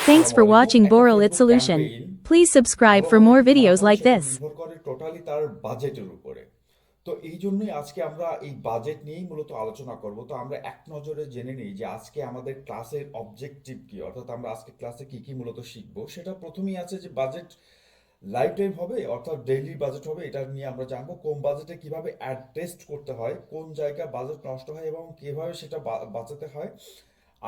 Thanks আসসালামু for আলাইকুম। watching একটা Boral It Facebook Solution. Campaign Please subscribe ভালো for হবে more কি খারাপ videos হবে like সেটা this. নির্ভর করে টোটালি তার বাজেটের উপরে। তো এই জন্যই আজকে আমরা এই বাজেট নিয়েই মূলত আলোচনা করব। তো আমরা এক নজরে জেনে নিই যে আজকে আমাদের ক্লাসের অবজেক্টিভ কি, অর্থাৎ আমরা আজকে ক্লাসে কি কি মূলত শিখবো। সেটা প্রথমেই আছে যে বাজেট লাইফ টাইম হবে, অর্থাৎ ডেইলি বাজেট হবে, এটা নিয়ে আমরা জানবো। কম বাজেটে কিভাবে অ্যাডজাস্ট করতে হয়, কোন জায়গায় বাজেট নষ্ট হয় এবং কিভাবে সেটা বাঁচাতে হয়,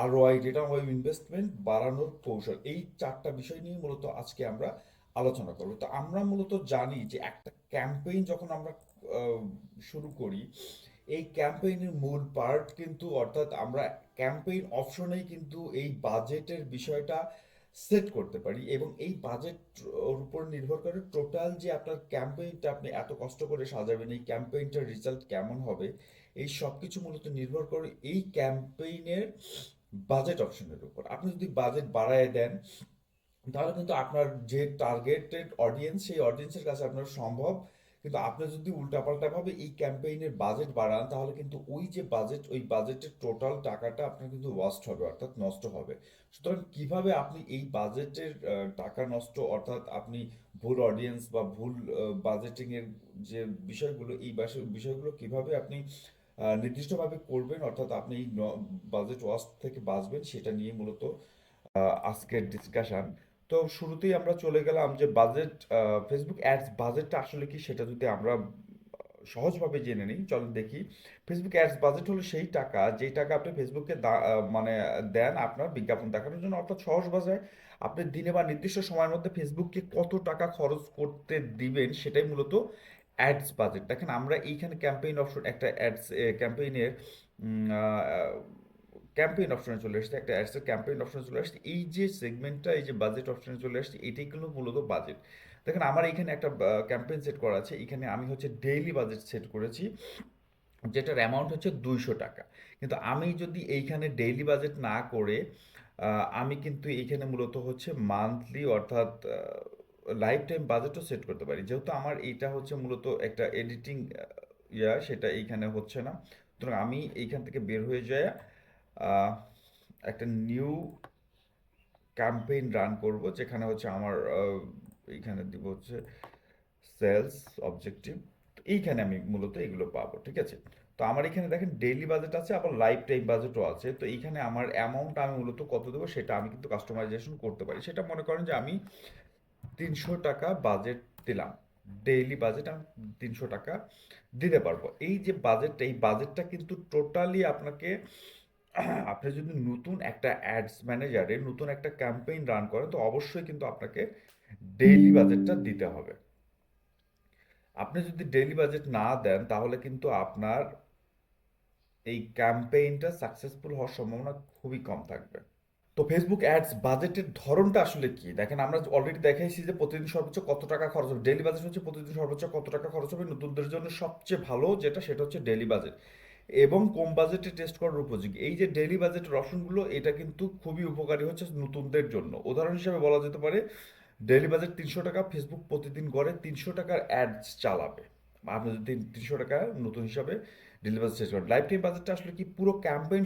আরওআই, রিটার্ন অন ইনভেস্টমেন্ট বাড়ানোর কৌশল। এই চারটা বিষয় নিয়ে মূলত আজকে আমরা আলোচনা করব। তো আমরা মূলত জানি যে একটা ক্যাম্পেইন যখন আমরা আহ, শুরু করি, এই ক্যাম্পেইনের মূল পার্ট কিন্তু, অর্থাৎ আমরা ক্যাম্পেইন অপশনেই কিন্তু এই বাজেটের বিষয়টা সেট করতে পারি এবং এই বাজেট ওর উপর নির্ভর করে টোটাল যে আপনার ক্যাম্পেইনটা আপনি এত কষ্ট করে সাজাবেন, এই ক্যাম্পেইনটার রেজাল্ট কেমন হবে, এই সব কিছু মূলত নির্ভর করে এই ক্যাম্পেইনের বাজেট অপশনের উপর। আপনি যদি বাজেট বাড়ায় দেন তাহলে কিন্তু আপনার যে টার্গেটেড অডিয়েন্স, সেই অডিয়েন্সের কাছে আপনার সম্ভব। কিন্তু আপনি যদি উল্টাপাল্টা ভাবে এই ক্যাম্পেইনের বাজেট বাড়ান তাহলে কিন্তু ওই যে বাজেট, ওই বাজেটের টোটাল টাকাটা আপনার কিন্তু ওয়াস্ট হবে, অর্থাৎ নষ্ট হবে। সুতরাং কিভাবে আপনি এই বাজেটের টাকা নষ্ট, অর্থাৎ আপনি ভুল অডিয়েন্স বা ভুল বাজেটিং এর যে বিষয়গুলো, এই বিষয়গুলো কিভাবে আপনি নির্দিষ্টভাবে করবেন, অর্থাৎ আপনি এই বাজেট ওয়াস্ট থেকে বাঁচবেন, সেটা নিয়ে মূলত আজকের ডিসকাশন। তো শুরুতেই আমরা চলে গেলাম যে বাজেট, ফেসবুক অ্যাডস বাজেটটা আসলে কি সেটা যদি আমরা সহজভাবে জেনে নিই, চলুন দেখি। ফেসবুক অ্যাডস বাজেট হলো সেই টাকা, যেই টাকা আপনি ফেসবুককে মানে দেন আপনার বিজ্ঞাপন দেখানোর জন্য। অর্থাৎ সহজ ভাষায় আপনি দিনে বা নির্দিষ্ট সময়ের মধ্যে ফেসবুককে কত টাকা খরচ করতে দিবেন, সেটাই মূলত অ্যাডস বাজেট। দেখেন আমরা এইখানে ক্যাম্পেইন অপশন, একটা অ্যাডস ক্যাম্পেইনের ক্যাম্পেইন অপশনে চলে আসছে, একটা অ্যাডসের ক্যাম্পেইন অপশনে চলে আসছে। এই যে সেগমেন্টটা, এই যে বাজেট অপশনে চলে আসছে, এটাই কিন্তু মূলত বাজেট। দেখেন আমার এখানে একটা ক্যাম্পেইন সেট করা আছে, এখানে আমি হচ্ছে ডেইলি বাজেট সেট করেছি, যেটার অ্যামাউন্ট হচ্ছে 200 টাকা। কিন্তু আমি যদি এইখানে ডেইলি বাজেট না করে আমি কিন্তু এইখানে মূলত হচ্ছে মান্থলি, অর্থাৎ লাইফ টাইম বাজেটও সেট করতে পারি। যেহেতু আমার এইটা হচ্ছে মূলত একটা এডিটিং সেটা এইখানে হচ্ছে না, সুতরাং আমি এইখান থেকে বের হয়ে যায় আহ, একটা নিউ ক্যাম্পেইন রান করব, যেখানে হচ্ছে আমার এইখানে দিব হচ্ছে সেলস অবজেক্টিভ। তো এইখানে আমি মূলত এগুলো পাবো, ঠিক আছে। তো আমার এখানে দেখেন ডেইলি বাজেট আছে, আবার লাইফ টাইম বাজেটও আছে। তো এইখানে আমার অ্যামাউন্ট আমি মূলত কত দেবো সেটা আমি কিন্তু কাস্টমাইজেশন করতে পারি। সেটা মনে করেন যে আমি 300 টাকা বাজেট দিলাম, ডেইলি বাজেট আমি 300 টাকা দিতে পারবো। এই যে বাজেটটা, এই বাজেটটা কিন্তু টোটালি আপনাকে, আপনি যদি নতুন একটা অ্যাডস ম্যানেজারে নতুন একটা ক্যাম্পেইন রান করেন তো অবশ্যই কিন্তু আপনাকে ডেইলি বাজেটটা দিতে হবে। আপনি যদি ডেইলি বাজেট না দেন তাহলে কিন্তু আপনার এই ক্যাম্পেইনটা সাকসেসফুল হওয়ার সম্ভাবনা খুবই কম থাকবে। তো ফেসবুক অ্যাডস বাজেটের ধরনটা আসলে কি, দেখেন আমরা অলরেডি দেখাইছি যে প্রতিদিন সর্বোচ্চ কত টাকা খরচ হবে। ডেইলি বাজেট হচ্ছে প্রতিদিন সর্বোচ্চ কত টাকা খরচ হবে। নতুনদের জন্য সবচেয়ে ভালো যেটা, সেটা হচ্ছে ডেইলি বাজেট এবং কম বাজেটে টেস্ট করার উপযোগী। এই যে ডেইলি বাজেটের অপশনগুলো, এটা কিন্তু খুবই উপকারী হচ্ছে নতুনদের জন্য। উদাহরণ হিসেবে বলা যেতে পারে ডেইলি বাজেট 300 টাকা, ফেসবুক প্রতিদিন গড়ে 300 টাকার অ্যাডস চালাবে। আপনি যদি 300 টাকা নতুন হিসাবে ডেইলি বাজেট সেট করেন। লাইফ টাইম বাজেটটা আসলে কি, পুরো ক্যাম্পেইন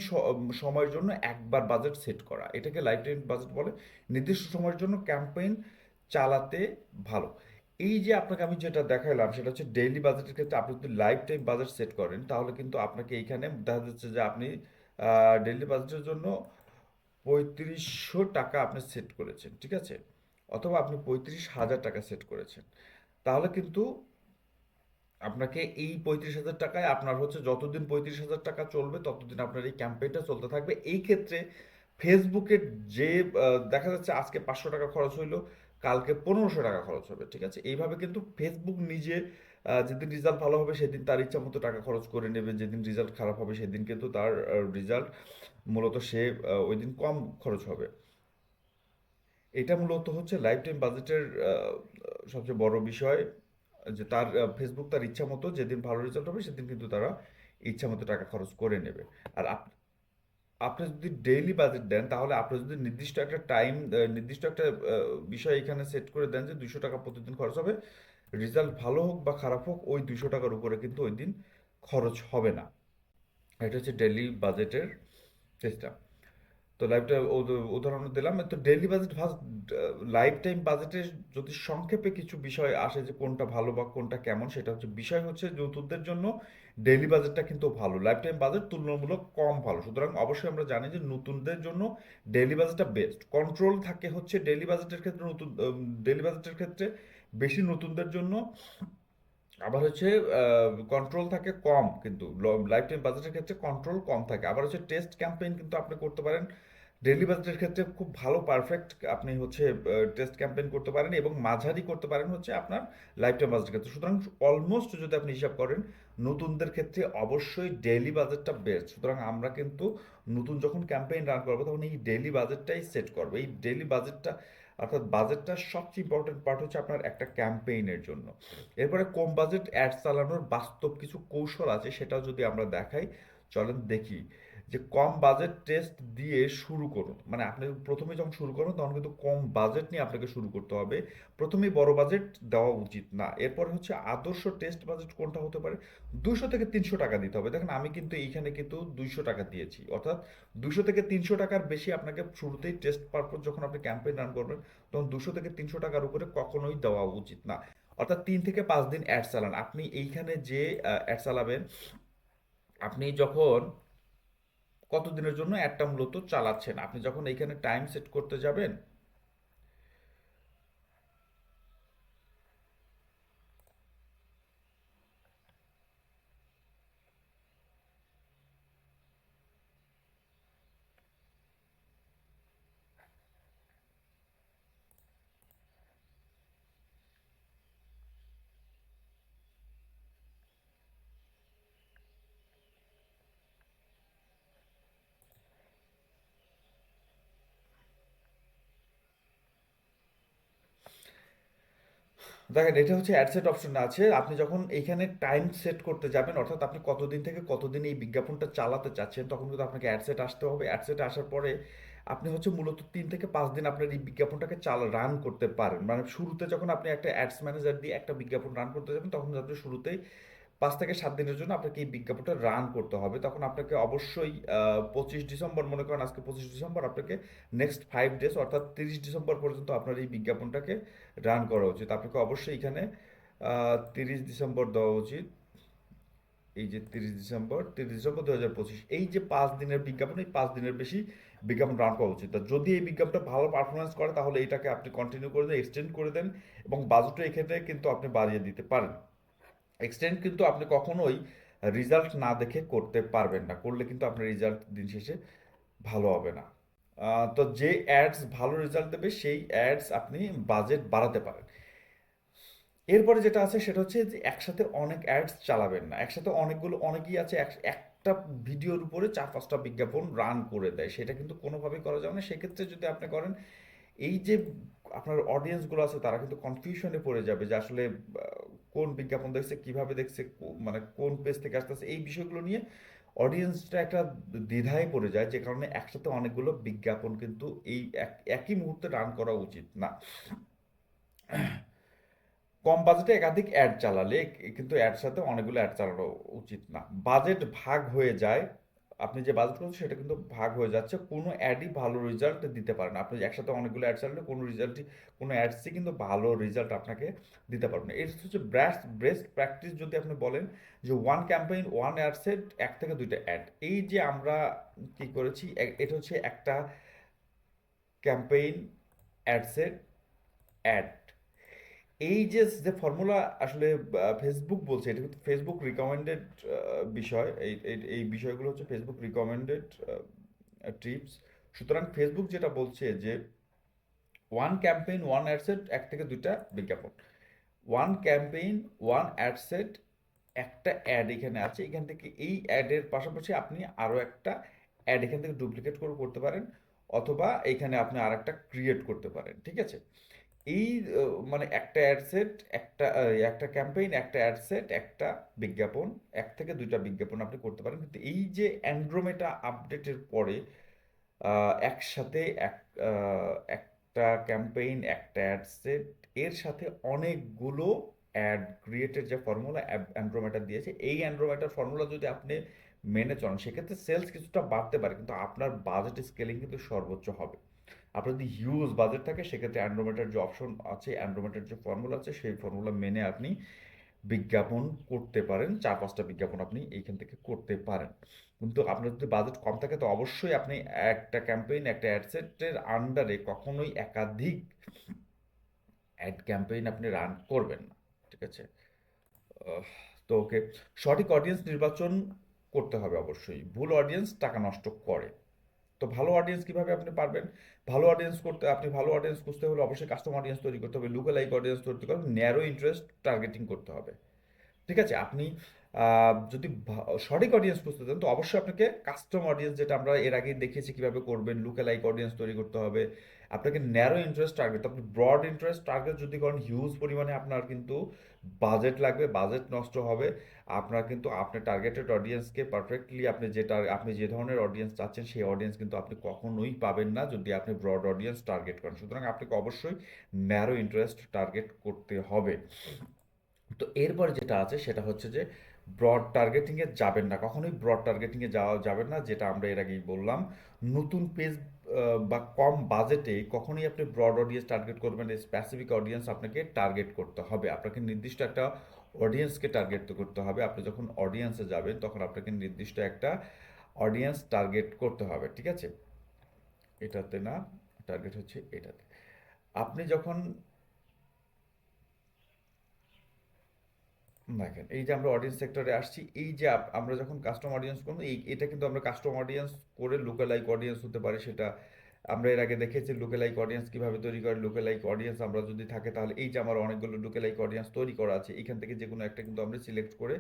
সময়ের জন্য একবার বাজেট সেট করা, এটাকে লাইফ টাইম বাজেট বলে। নির্দিষ্ট সময়ের জন্য ক্যাম্পেইন চালাতে ভালো। এই যে আপনাকে আমি যেটা দেখাইলাম সেটা হচ্ছে ডেইলি বাজেটের ক্ষেত্রে আপনি যদি লাইফ টাইম বাজেট সেট করেন তাহলে কিন্তু আপনাকে এইখানে দেখা যাচ্ছে যে আপনি ডেইলি বাজেটের জন্য 3500 টাকা আপনি সেট করেছেন, ঠিক আছে, অথবা আপনি 35,000 টাকা সেট করেছেন। তাহলে কিন্তু আপনাকে এই 35,000 টাকায় আপনার হচ্ছে যতদিন 35,000 টাকা চলবে ততদিন আপনার এই ক্যাম্পেইনটা চলতে থাকবে। এই ক্ষেত্রে ফেসবুকের যে দেখা যাচ্ছে আজকে 500 টাকা খরচ হইলো, কালকে 1500 টাকা খরচ হবে, ঠিক আছে। এইভাবে কিন্তু ফেসবুক নিজে যেদিন রেজাল্ট ভালো হবে সেদিন তার ইচ্ছা মতো টাকা খরচ করে নেবে, যেদিন রেজাল্ট খারাপ হবে সেদিন কিন্তু তার রেজাল্ট মূলত সে ওই দিন কম খরচ হবে। এটা মূলত হচ্ছে লাইফ টাইম বাজেটের সবচেয়ে বড় বিষয়, যে তার ফেসবুক তার ইচ্ছা মতো যেদিন ভালো রেজাল্ট হবে সেদিন কিন্তু তারা ইচ্ছা মতো টাকা খরচ করে নেবে। আর আপনি যদি ডেইলি বাজেট দেন তাহলে আপনি যদি নির্দিষ্ট একটা টাইম, নির্দিষ্ট একটা বিষয় এখানে সেট করে দেন যে 200 টাকা প্রতিদিন খরচ হবে, রেজাল্ট ভালো হোক বা খারাপ হোক ওই 200 টাকার উপরে কিন্তু ওই দিন খরচ হবে না। এটা হচ্ছে ডেইলি বাজেটের সিস্টেম। তো লাইফটা উদাহরণ দিলাম। তো ডেইলি বাজেট লাইফ টাইম বাজেটের যদি সংক্ষেপে কিছু বিষয় আসে যে কোনটা ভালো বা কোনটা কেমন, সেটা হচ্ছে বিষয় হচ্ছে নতুনদের জন্য ডেইলি বাজেটটা কিন্তু ভালো, লাইফ টাইম বাজেট তুলনামূলক কম ভালো। সুতরাং অবশ্যই আমরা জানি যে নতুনদের জন্য ডেইলি বাজেটটা বেস্ট। কন্ট্রোল থাকে হচ্ছে ডেইলি বাজেটের ক্ষেত্রে, ডেইলি বাজেটের ক্ষেত্রে বেশি নতুনদের জন্য। আবার হচ্ছে কন্ট্রোল থাকে কম, কিন্তু লাইফ টাইম বাজেটের ক্ষেত্রে কন্ট্রোল কম থাকে। আবার হচ্ছে টেস্ট ক্যাম্পেইন কিন্তু আপনি করতে পারেন ডেইলি বাজেটের ক্ষেত্রে খুব ভালো পারফেক্ট। আপনি হচ্ছে টেস্ট ক্যাম্পেইন করতে পারেন এবং মাঝারি করতে পারেন হচ্ছে আপনার লাইফ টাইম বাজেটের ক্ষেত্রে। সুতরাং অলমোস্ট যদি আপনি হিসাব করেন নতুনদের ক্ষেত্রে অবশ্যই ডেইলি বাজেটটা বেস্ট। সুতরাং আমরা কিন্তু নতুন যখন ক্যাম্পেইন রান করবো তখন এই ডেইলি বাজেটটাই সেট করবো। এই ডেইলি বাজেটটা অর্থাৎ বাজেটটা সবচেয়ে ইম্পর্টেন্ট পার্ট হচ্ছে আপনার একটা ক্যাম্পেইনের জন্য। এরপরে কম বাজেট অ্যাড চালানোর বাস্তব কিছু কৌশল আছে, সেটাও যদি আমরা দেখাই, চলেন দেখি। যে কম বাজেট টেস্ট দিয়ে শুরু করুন, মানে আপনি প্রথমে যখন শুরু করুন তখন কিন্তু কম বাজেট নিয়ে আপনাকে শুরু করতে হবে। প্রথমেই বড় বাজেট দেওয়া উচিত না। এরপর হচ্ছে আদর্শ টেস্ট বাজেট কোনটা হতে পারে, 200 থেকে 300 টাকা দিতে হবে। দেখেন আমি কিন্তু এইখানে কিন্তু 200 টাকা দিয়েছি, অর্থাৎ 200 থেকে 300 টাকার বেশি আপনাকে শুরুতেই টেস্ট পারপোজ যখন আপনি ক্যাম্পেইন রান করবেন তখন 200 থেকে 300 টাকার উপরে কখনোই দেওয়া উচিত না। অর্থাৎ 3 থেকে 5 দিন অ্যাড চালান। আপনি এইখানে যে অ্যাড চালাবেন, আপনি যখন কতদিনের জন্য অ্যাডটা মূলত চালাচ্ছেন, আপনি যখন এইখানে টাইম সেট করতে যাবেন, দেখেন এটা হচ্ছে অ্যাডসেট অপশন আছে। আপনি যখন এইখানে টাইম সেট করতে যাবেন, অর্থাৎ আপনি কতদিন থেকে কতদিন এই বিজ্ঞাপনটা চালাতে চাচ্ছেন, তখন কিন্তু আপনাকে অ্যাডসেট আসতে হবে। অ্যাডসেট আসার পরে আপনি হচ্ছে মূলত 3 থেকে 5 দিন আপনার এই বিজ্ঞাপনটাকে রান করতে পারেন। মানে শুরুতে যখন আপনি একটা অ্যাডস ম্যানেজার দিয়ে একটা বিজ্ঞাপন রান করতে যাবেন তখন আপনি শুরুতেই 5 থেকে 7 দিনের জন্য আপনাকে এই বিজ্ঞাপনটা রান করতে হবে। তখন আপনাকে অবশ্যই 25 ডিসেম্বর, মনে করেন আজকে 25 ডিসেম্বর, আপনাকে নেক্সট 5 ডেজ অর্থাৎ 30 ডিসেম্বর পর্যন্ত আপনার এই বিজ্ঞাপনটাকে রান করা উচিত। আপনাকে অবশ্যই এখানে 30 ডিসেম্বর দেওয়া উচিত। এই যে 30 ডিসেম্বর 2025, এই যে 5 দিনের বিজ্ঞাপন, এই 5 দিনের বেশি বিজ্ঞাপন রান করা উচিত। আর যদি এই বিজ্ঞাপনটা ভালো পারফরমেন্স করে তাহলে এটাকে আপনি কন্টিনিউ করে দেন, এক্সটেন্ড করে দেন, এবং বাজেটও এক্ষেত্রে কিন্তু আপনি বাড়িয়ে দিতে পারেন। এক্সটেন্ড কিন্তু আপনি কখনোই রেজাল্ট না দেখে করতে পারবেন না, করলে কিন্তু আপনার রেজাল্ট দিন শেষে ভালো হবে না। তো যে অ্যাডস ভালো রেজাল্ট দেবে সেই অ্যাডস আপনি বাজেট বাড়াতে পারেন। এরপরে যেটা আছে সেটা হচ্ছে যে একসাথে অনেক অ্যাডস চালাবেন না। একসাথে অনেকেই আছে একটা ভিডিওর উপরে 4-5টা বিজ্ঞাপন রান করে দেয়, সেটা কিন্তু কোনোভাবেই করা যাবে না। সেক্ষেত্রে যদি আপনি করেন, এই যে আপনার অডিয়েন্সগুলো আছে তারা কিন্তু কনফিউশনে পড়ে যাবে যে আসলে কোন বিজ্ঞাপন দেখছে, কিভাবে দেখছে, মানে কোন পেজ থেকে আসতেছে, এই বিষয়গুলো নিয়ে অডিয়েন্সটা একটা দ্বিধায় পড়ে যায়, যে কারণে একসাথে অনেকগুলো বিজ্ঞাপন কিন্তু এই একই মুহূর্তে রান করা উচিত না। কম বাজেটে একাধিক অ্যাড চালালে কিন্তু অ্যাড সাথে অনেকগুলো অ্যাড চালানো উচিত না। বাজেট ভাগ হয়ে যায়, আপনি যে বাজেট করছেন সেটা কিন্তু ভাগ হয়ে যাচ্ছে, কোনো অ্যাডই ভালো রেজাল্ট দিতে পারে না। আপনি একসাথে অনেকগুলো অ্যাড চালালে কোনো অ্যাডসই কিন্তু ভালো রেজাল্ট আপনাকে দিতে পারবে না। এটা হচ্ছে বেস্ট প্র্যাকটিস যদি আপনি বলেন যে ওয়ান ক্যাম্পেইন ওয়ান অ্যাডসেট, 1 থেকে 2টা অ্যাড। এই যে আমরা কি করেছি, এটা হচ্ছে একটা ক্যাম্পেইন, অ্যাডসেট, অ্যাড। এই যে যে ফর্মুলা আসলে ফেসবুক বলছে, এটা কিন্তু ফেসবুক রিকমেন্ডেড বিষয়। এই বিষয়গুলো হচ্ছে ফেসবুক রিকমেন্ডেড টিপস। সুতরাং ফেসবুক যেটা বলছে যে ওয়ান ক্যাম্পেইন ওয়ান অ্যাডসেট, 1 থেকে 2টা বিজ্ঞাপন। ওয়ান ক্যাম্পেইন ওয়ান অ্যাডসেট, একটা অ্যাড এখানে আছে, এখান থেকে এই অ্যাডের পাশাপাশি আপনি আরও একটা অ্যাড এখান থেকে ডুপ্লিকেট করে করতে পারেন, অথবা এখানে আপনি আর একটা ক্রিয়েট করতে পারেন। ঠিক আছে? এই মানে একটা অ্যাড সেট, একটা ক্যাম্পেইন, একটা অ্যাড সেট, একটা বিজ্ঞাপন, 1 থেকে 2টা বিজ্ঞাপন আপনি করতে পারেন। কিন্তু এই যে অ্যান্ড্রোমেটা আপডেটের পরে একসাথে একটা ক্যাম্পেইন, একটা অ্যাড সেট, এর সাথে অনেকগুলো অ্যাড ক্রিয়েটের যে ফর্মুলা অ্যান্ড্রোমেটা দিয়েছে, এই অ্যান্ড্রোমেটার ফর্মুলা যদি আপনি মেনে চলেন, সেক্ষেত্রে সেলস কিছুটা বাড়তে পারে, কিন্তু আপনার বাজেট স্কেলিং কিন্তু সর্বোচ্চ হবে। আপনার যদি হিউজ বাজেট থাকে সেক্ষেত্রে অ্যান্ড্রোমেটার যে অপশন আছে, অ্যান্ড্রোমেটার যে ফর্মুলা আছে, সেই ফর্মুলা মেনে আপনি বিজ্ঞাপন করতে পারেন, 4-5টা বিজ্ঞাপন আপনি এইখান থেকে করতে পারেন। কিন্তু আপনার যদি বাজেট কম থাকে তো অবশ্যই আপনি একটা ক্যাম্পেইন, একটা অ্যাডসেটের আন্ডারে কখনোই একাধিক অ্যাড ক্যাম্পেইন আপনি রান করবেন না। ঠিক আছে? আহ, তো ওকে, সঠিক অডিয়েন্স নির্বাচন করতে হবে অবশ্যই। ভুল অডিয়েন্স টাকা নষ্ট করে। তো ভালো অডিয়েন্স কিভাবে আপনি পারবেন? ভালো অডিয়েন্স করতে, আপনি ভালো অডিয়েন্স খুঁজতে হলে অবশ্যই কাস্টম অডিয়েন্স তৈরি করতে হবে, লুক লাইক অডিয়েন্স তৈরি করতে হবে, ন্যারো ইন্টারেস্ট টার্গেটিং করতে হবে। ঠিক আছে? আপনি যদি সঠিক অডিয়েন্স খুঁজতে চান তো অবশ্যই আপনাকে কাস্টম অডিয়েন্স, যেটা আমরা এর আগেই দেখিয়েছি কিভাবে করবেন, লুকে লাইক অডিয়েন্স তৈরি করতে হবে। আপনাকে ন্যারো ইন্টারেস্ট টার্গেট, আপনি ব্রড ইন্টারেস্ট টার্গেট যদি করেন হিউজ পরিমাণে আপনার কিন্তু বাজেট লাগবে, বাজেট নষ্ট হবে। আপনার কিন্তু আপনার টার্গেটেড অডিয়েন্সকে পারফেক্টলি আপনি যে ধরনের অডিয়েন্স চাচ্ছেন সেই অডিয়েন্স কিন্তু আপনি কখনোই পাবেন না যদি আপনি ব্রড অডিয়েন্স টার্গেট করেন। সুতরাং আপনাকে অবশ্যই ন্যারো ইন্টারেস্ট টার্গেট করতে হবে। তো এরপর যেটা আছে সেটা হচ্ছে যে ব্রড টার্গেটিংয়ে যাবেন না, কখনোই ব্রড টার্গেটিংয়ে যাওয়া যাবেন না, যেটা আমরা এর আগেই বললাম। নতুন পেজ বা কম বাজেটে কখনোই আপনি ব্রড অডিয়েন্স টার্গেট করবেন, স্পেসিফিক অডিয়েন্স আপনাকে টার্গেট করতে হবে, আপনাকে নির্দিষ্ট একটা অডিয়েন্সকে টার্গেট করতে হবে। আপনি যখন অডিয়েন্সে যাবেন তখন আপনাকে নির্দিষ্ট একটা অডিয়েন্স টার্গেট করতে হবে। ঠিক আছে? এটাতে না, টার্গেট হচ্ছে এটাতে। আপনি যখন দেখেন, এই যে আমরা অডিয়েন্স সেক্টরে আসছি, এই যে আমরা যখন কাস্টম অডিয়েন্স করবো, এটা কিন্তু আমরা কাস্টম অডিয়েন্স করে লুকালাইক অডিয়েন্স হতে পারে সেটা। আমরা এর আগে দেখেছি লুকালাইক অডিয়েন্স কিভাবে তৈরি করে। লুকালাইক অডিয়েন্স আমরা যদি থাকে তাহলে এই যে আমার অনেকগুলো লুকালাইক অডিয়েন্স তৈরি করা আছে, এখান থেকে যে কোনো একটা কিন্তু আমরা সিলেক্ট করে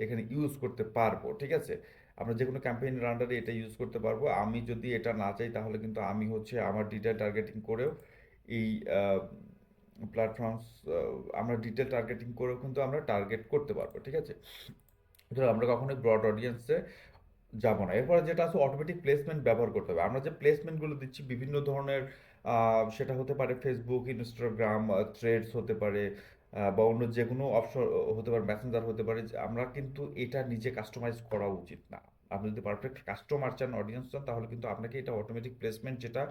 এখানে ইউজ করতে পারবো। ঠিক আছে? আমরা যে কোনো ক্যাম্পেইনের আন্ডারে এটা ইউজ করতে পারবো। আমি যদি এটা না চাই তাহলে কিন্তু আমি হচ্ছে আমার ডিটেল টার্গেটিং করেও এই প্ল্যাটফর্মস, আমরা ডিটেল টার্গেটিং করেও কিন্তু আমরা টার্গেট করতে পারবো। ঠিক আছে? সুতরাং আমরা কখনোই ব্রড অডিয়েন্সে যাব না। এরপরে যেটা আছে, অটোমেটিক প্লেসমেন্ট ব্যবহার করতে হবে। আমরা যে প্লেসমেন্টগুলো দিচ্ছি বিভিন্ন ধরনের, সেটা হতে পারে ফেসবুক, ইনস্টাগ্রাম, থ্রেডস হতে পারে, বা অন্য যে কোনো অপশন হতে পারে, মেসেঞ্জার হতে পারে, যে আমরা কিন্তু এটা নিজে কাস্টমাইজ করা উচিত না। আপনি যদি পারফেক্ট কাস্টমার চান, অডিয়েন্স চান, তাহলে কিন্তু আপনাকে এটা অটোমেটিক প্লেসমেন্ট যেটা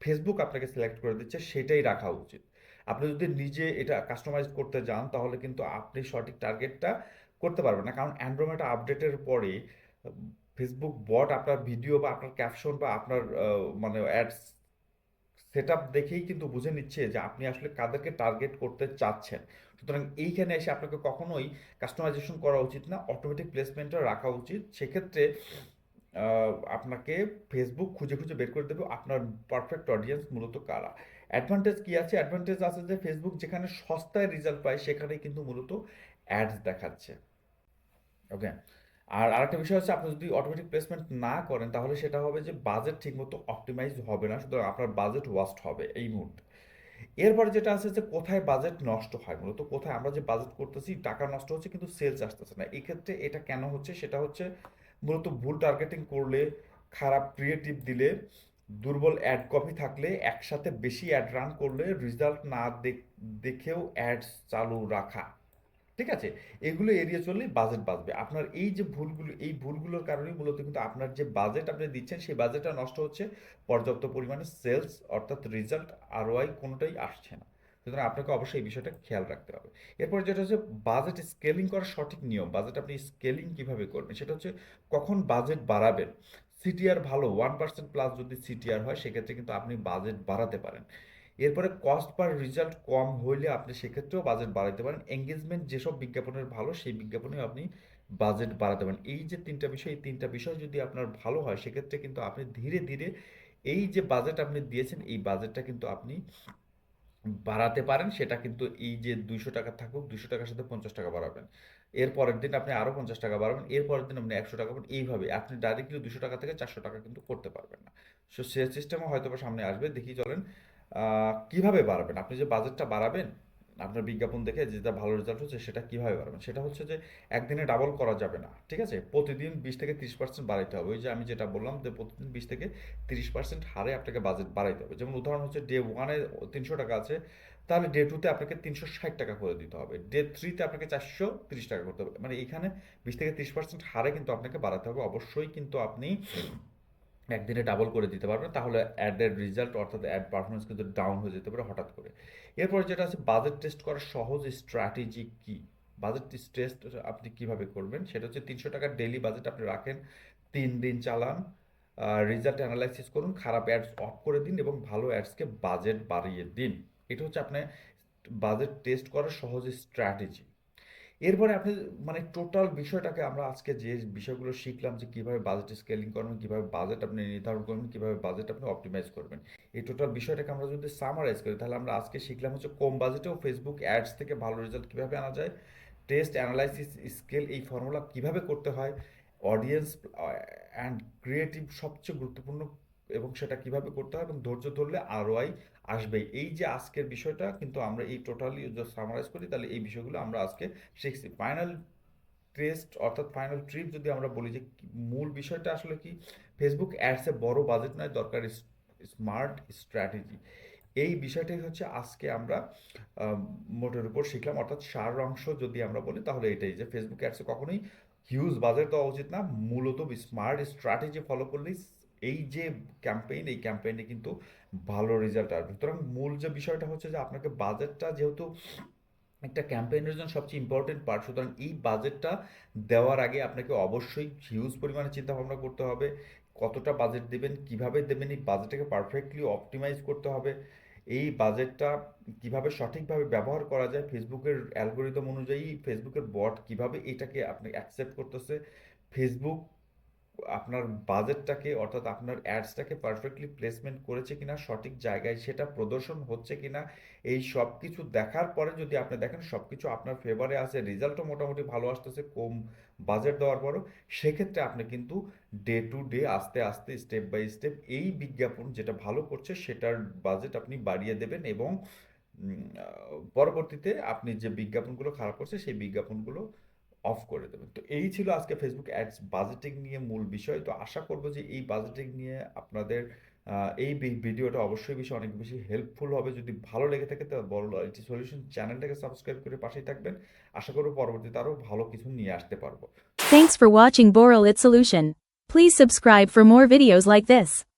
ফেসবুক আপনাকে সিলেক্ট করে দিচ্ছে সেটাই রাখা উচিত। আপনি যদি নিজে এটা কাস্টমাইজ করতে যান তাহলে কিন্তু আপনি সঠিক টার্গেটটা করতে পারবেন না, কারণ অ্যান্ড্রয়েড আপডেটের পরে ফেসবুক বট আপনার ভিডিও বা আপনার ক্যাপশন বা আপনার মানে অ্যাডস সেট আপ দেখেই কিন্তু বুঝে নিচ্ছে যে আপনি আসলে কাদেরকে টার্গেট করতে চাচ্ছেন। সুতরাং এইখানে এসে আপনাকে কখনোই কাস্টমাইজেশন করা উচিত না, অটোমেটিক প্লেসমেন্টটা রাখা উচিত। সেক্ষেত্রে আপনাকে ফেসবুক খুঁজে খুঁজে বের করে দেবে আপনার পারফেক্ট অডিয়েন্স মূলত কারা। অ্যাডভান্টেজ কি আছে? অ্যাডভান্টেজ আছে যে ফেসবুক যেখানে সস্তায় রেজাল্ট পায় সেখানেই কিন্তু মূলত অ্যাডস দেখাচ্ছে। ওকে। আর আরেকটা বিষয় হচ্ছে, আপনি যদি অটোমেটিক প্লেসমেন্ট না করেন তাহলে সেটা হবে যে বাজেট ঠিকমতো অপটিমাইজ হবে না, সুতরাং আপনার বাজেট ওয়াস্ট হবে এই মুহূর্তে। এরপরে যেটা আছে যে কোথায় বাজেট নষ্ট হয়, মূলত কোথায় আমরা যে বাজেট করতেছি টাকা নষ্ট হচ্ছে কিন্তু সেলস আসতেছে না। এক্ষেত্রে এটা কেন হচ্ছে? সেটা হচ্ছে মূলত ভুল টার্গেটিং করলে, খারাপ ক্রিয়েটিভ দিলে, দুর্বল অ্যাড কপি থাকলে, একসাথে বেশি অ্যাড রান করলে, রেজাল্ট না দেখেও অ্যাডস চালু রাখা। ঠিক আছে? এগুলো এড়িয়ে চললেই বাজেট বাঁচবে। আপনার এই যে ভুলগুলো, এই ভুলগুলোর কারণেই মূলত কিন্তু আপনার যে বাজেট আপনি দিচ্ছেন সেই বাজেটটা নষ্ট হচ্ছে। পর্যাপ্ত পরিমাণে সেলস অর্থাৎ রেজাল্ট, আরওআই কোনোটাই আসছে না। সুতরাং আপনাকে অবশ্যই এই বিষয়টা খেয়াল রাখতে হবে। এরপর যেটা হচ্ছে বাজেট স্কেলিং করার সঠিক নিয়ম। বাজেট আপনি স্কেলিং কিভাবে করবেন? সেটা হচ্ছে কখন বাজেট বাড়াবেন। সিটিআর ভালো 1% প্লাস যদি সিটিআর হয় সেক্ষেত্রে কিন্তু আপনি বাজেট বাড়াতে পারেন। এরপরে কস্ট পার রেজাল্ট কম হইলে আপনি সেক্ষেত্রেও বাজেট বাড়াতে পারেন। এঙ্গেজমেন্ট যেসব বিজ্ঞাপনের ভালো সেই বিজ্ঞাপনেও আপনি বাজেট বাড়াতে পারেন। এই যে তিনটা বিষয়, এই তিনটা বিষয় যদি আপনার ভালো হয় সেক্ষেত্রে কিন্তু আপনি ধীরে ধীরে এই যে বাজেট আপনি দিয়েছেন এই বাজেটটা কিন্তু আপনি বাড়াতে পারেন। সেটা কিন্তু এই যে 200 টাকা থাকুক, 200 টাকার সাথে 50 টাকা বাড়াবেন, এর পরের দিন আপনি আরো 50 টাকা বাড়াবেন, এর পরের দিন আপনি 100 টাকা বাড়াবেন, এইভাবে আপনি ডাইরেক্টলি 200 টাকা থেকে 400 টাকা কিন্তু করতে পারবেন না। সো সে সিস্টেমও হয়তো বা সামনে আসবে, দেখি চলেন কিভাবে বাড়াবেন। আপনি যে বাজেটটা বাড়াবেন আপনার বিজ্ঞাপন দেখে যেটা ভালো রেজাল্ট হচ্ছে সেটা কিভাবে বাড়াবেন? সেটা হচ্ছে যে একদিনে ডাবল করা যাবে না। ঠিক আছে? প্রতিদিন 20 থেকে 30% বাড়াইতে হবে। ওই যে আমি যেটা বললাম যে প্রতিদিন 20 থেকে 30% হারে আপনাকে বাজেট বাড়াইতে হবে। যেমন উদাহরণ হচ্ছে ডে 1 এ ৳৩০০ আছে, তাহলে ডে 2 তে আপনাকে ৳৩৬০ করে দিতে হবে। ডে 3 তে আপনাকে ৳৪৩০ করতে হবে। মানে এখানে 20 থেকে 30% হারে কিন্তু আপনাকে বাড়াতে হবে। অবশ্যই কিন্তু আপনি একদিনে ডাবল করে দিতে পারবেন, তাহলে অ্যাডের রেজাল্ট অর্থাৎ অ্যাড পারফরমেন্স কিন্তু ডাউন হয়ে যেতে পারে হঠাৎ করে। এরপরে যেটা আছে বাজেট টেস্ট করার সহজ স্ট্র্যাটেজি কি? বাজেট টেস্ট আপনি কিভাবে করবেন? সেটা হচ্ছে ৳৩০০ ডেইলি বাজেট আপনি রাখেন, 3 দিন চালান, রেজাল্ট অ্যানালাইসিস করুন, খারাপ অ্যাডস অফ করে দিন এবং ভালো অ্যাডসকে বাজেট বাড়িয়ে দিন। এটা হচ্ছে আপনার বাজেট টেস্ট করার সহজ স্ট্র্যাটেজি। এরপরে আপনি মানে টোটাল বিষয়টাকে আমরা আজকে যে বিষয়গুলো শিখলাম যে কিভাবে বাজেট স্কেলিং করবেন, কিভাবে বাজেট আপনি নির্ধারণ করবেন, কিভাবে বাজেট আপনি অপটিমাইজ করবেন, এই টোটাল বিষয়টাকে আমরা যদি সামারাইজ করি তাহলে আমরা আজকে শিখলাম হচ্ছে কম বাজেটেও ফেসবুক অ্যাডস থেকে ভালো রেজাল্ট কিভাবে আনা যায়, টেস্ট অ্যানালাইসিস স্কেল এই ফর্মুলা কিভাবে করতে হয়, অডিয়েন্স অ্যান্ড ক্রিয়েটিভ সবচেয়ে গুরুত্বপূর্ণ এবং সেটা কিভাবে করতে হয় এবং ধৈর্য ধরলে আরওআই আসবে। এই যে আজকের বিষয়টা কিন্তু আমরা এই টোটালি যদি সামারাইজ করি তাহলে এই বিষয়গুলো আমরা আজকে শিখছি। ফাইনাল টেস্ট অর্থাৎ ফাইনাল ট্রিপ যদি আমরা বলি যে মূল বিষয়টা আসলে কি, ফেসবুক অ্যাডসে বড় বাজেট নয়, দরকার স্মার্ট স্ট্র্যাটেজি। এই বিষয়টাই হচ্ছে আজকে আমরা মোটের উপর শিখলাম, অর্থাৎ সারাংশ যদি আমরা বলি তাহলে এটাই যে ফেসবুক অ্যাডসে কখনোই হিউজ বাজেট দেওয়া উচিত না, মূলত স্মার্ট স্ট্র্যাটেজি ফলো করলেই এই যে ক্যাম্পেইন এই ক্যাম্পেইনে কিন্তু ভালো রেজাল্ট আসবে। সুতরাং মূল যে বিষয়টা হচ্ছে যে আপনাকে বাজেটটা যেহেতু একটা ক্যাম্পেইনের জন্য সবচেয়ে ইম্পর্টেন্ট পার্ট, সুতরাং এই বাজেটটা দেওয়ার আগে আপনাকে অবশ্যই হিউজ পরিমাণে চিন্তা ভাবনা করতে হবে কতটা বাজেট দেবেন, কিভাবে দেবেন, এই বাজেটটাকে পারফেক্টলি অপটিমাইজ করতে হবে, এই বাজেটটা কিভাবে সঠিকভাবে ব্যবহার করা যায়, ফেসবুকের অ্যালগোরিদম অনুযায়ী ফেসবুকের বট কিভাবে এটাকে আপনি অ্যাকসেপ্ট করতেছে, ফেসবুক আপনার বাজেটটাকে অর্থাৎ আপনার অ্যাডসটাকে পারফেক্টলি প্লেসমেন্ট করেছে কিনা, সঠিক জায়গায় সেটা প্রদর্শন হচ্ছে কিনা, এই সব কিছু দেখার পরে যদি আপনি দেখেন সব কিছু আপনার ফেভারে আছে, রেজাল্টও মোটামুটি ভালো আসতেছে কম বাজেট দেওয়ার পরও, সেক্ষেত্রে আপনি কিন্তু ডে টু ডে আস্তে আস্তে স্টেপ বাই স্টেপ এই বিজ্ঞাপন যেটা ভালো করছে সেটার বাজেট আপনি বাড়িয়ে দেবেন এবং পরবর্তীতে আপনি যে বিজ্ঞাপনগুলো খারাপ করছে সেই বিজ্ঞাপনগুলো অফ করে দেবেন। তো এই ছিল আজকে ফেসবুক অ্যাডস বাজেটিং নিয়ে মূল বিষয়। তো আশা করব যে এই বাজেটিং নিয়ে আপনাদের এই ভিডিওটা অবশ্যই অনেক বেশি হেল্পফুল হবে। যদি ভালো লেগে থাকে তাহলে বড় আইটি সলিউশন চ্যানেলটাকে সাবস্ক্রাইব করে পাশেই থাকবেন। আশা করব পরবর্তীতে আরও ভালো কিছু নিয়ে আসতে পারবো। Thanks for watching Boral It Solution. Please subscribe for more videos like this.